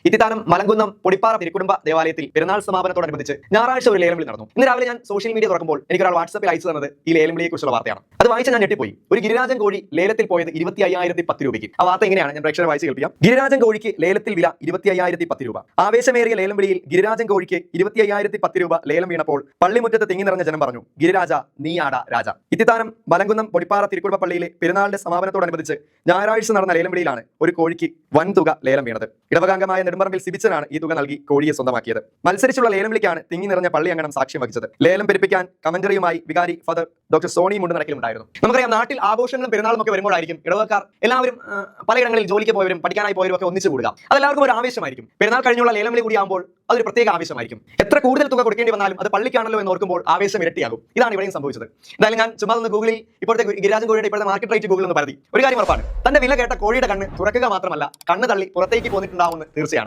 ഇത്തിത്താനം മലങ്കുന്നം പൊടിപ്പാറ തിരുക്കുടുംബ ദേവാലയത്തിൽ പെരുന്നാൾ സമാപനത്തോടനുബന്ധിച്ച് ഞായറാഴ്ച ഒരു ലേലം വിളി നടന്നു. ഇന്ന് രാവിലെ ഞാൻ സോഷ്യൽ മീഡിയ തുറക്കുമ്പോൾ എനിക്കൊരാൾ വാട്സാപ്പിൽ അയച്ചു തന്നത് ഈ ലേലം വിളിയെക്കുറിച്ചുള്ള വാർത്തയാണ്. അത് വായിച്ച് ഞാൻ ഞെട്ടിപ്പോയി. ഒരു ഗിരിരാജൻ കോഴി ലേലത്തിൽ പോയത് 25,010 രൂപയ്ക്ക്. ആ വാർത്ത എങ്ങനെയാണ് ഞാൻ പ്രേക്ഷകരെ വായിച്ച് കേൾപ്പിക്കാം. ഗിരിരാജൻ കോഴിക്ക് ലേലത്തിൽ വില 25,010 രൂപ. ആവേശമേറിയ ലേലം വിളിയിൽ ഗിരിരാജൻ കോഴിക്ക് 25,010 രൂപ ലേലം വീണപ്പോൾ പള്ളിമുറ്റത്ത് തിങ്ങി നിറഞ്ഞ ജനം പറഞ്ഞു, ഗിരിരാജ നീയാടാ രാജ. ഇത്തിത്താനം മലങ്കുന്നം പൊടിപ്പാറ തിരുക്കുടുംബ പള്ളിയിലെ പെരുന്നാളിന്റെ സമാപനത്തോടനുബന്ധിച്ച് ഞായറാഴ്ച നടന്ന ലേലം വിളിയിലാണ് ഒരു കോഴിക്ക് വൻ തുക ലേലം വീണത്. ഇടവകാംഗമായ നെടുമ്പറമ്പിൽ സിബിച്ചനാണ് ഈ തുക നൽകി കോഴിയെ സ്വന്തമാക്കിയത്. മത്സരിച്ചുള്ള ലേലം വിളിക്കാണ് തിങ്ങി നിറഞ്ഞ പള്ളി അംഗണം സാക്ഷ്യം വഹിച്ചത്. ലേലം പെരുപ്പിക്കാൻ കമന്ററിയുമായി വികാരി ഫാദർ ഡോക്ടർ സോണി മുണ്ടുനടക്കിലുണ്ടായിരുന്നു. നമുക്കറിയാം, നാട്ടിൽ ആഘോഷങ്ങളും പെരുന്നാളും ഒക്കെ വരുമ്പോഴായിരിക്കും ഇടവക്കാർ എല്ലാവരും പലയിടങ്ങളിൽ ജോലിക്ക് പോയവരും പഠിക്കാനായി പോയവരും ഒക്കെ ഒന്നിച്ചു കൂടുക. അതെല്ലാവർക്കും ഒരു ആവേശമായിരിക്കും. പെരുന്നാൾ കഴിഞ്ഞുള്ള ലേലം വിളി കൂടിയാകുമ്പോൾ അതൊരു പ്രത്യേക ആവേശമായിരിക്കും. എത്ര കൂടുതൽ തുക കൊടുക്കേണ്ടി വന്നാലും അത് പള്ളിക്കാണല്ലോ എന്ന് ഓർക്കുമ്പോൾ ആവേശം ഇരട്ടിയാകും. ഇതാണ് ഇവിടെയും സംഭവിച്ചത്. എന്തായാലും ഞാൻ ചുമ്മാ ഒന്ന് ഗൂഗിളിൽ ഇപ്പോഴത്തെ ഗിരിരാജൻ കോഴിയുടെ ഇപ്പോഴത്തെ മാർക്കറ്റ് റേറ്റ് ഗൂഗിൾ എന്ന് പരതി ഒരു കാര്യം ഉറപ്പാണ്. തന്റെ വില കേട്ട കോഴിയുടെ കണ്ണ് തുറക്കുക മാത്രമല്ല, കണ്ണ് തള്ളി പുറത്തേക്ക് പോന്നിട്ടുണ്ടാവുമെന്ന് തീർച്ചയാണ്.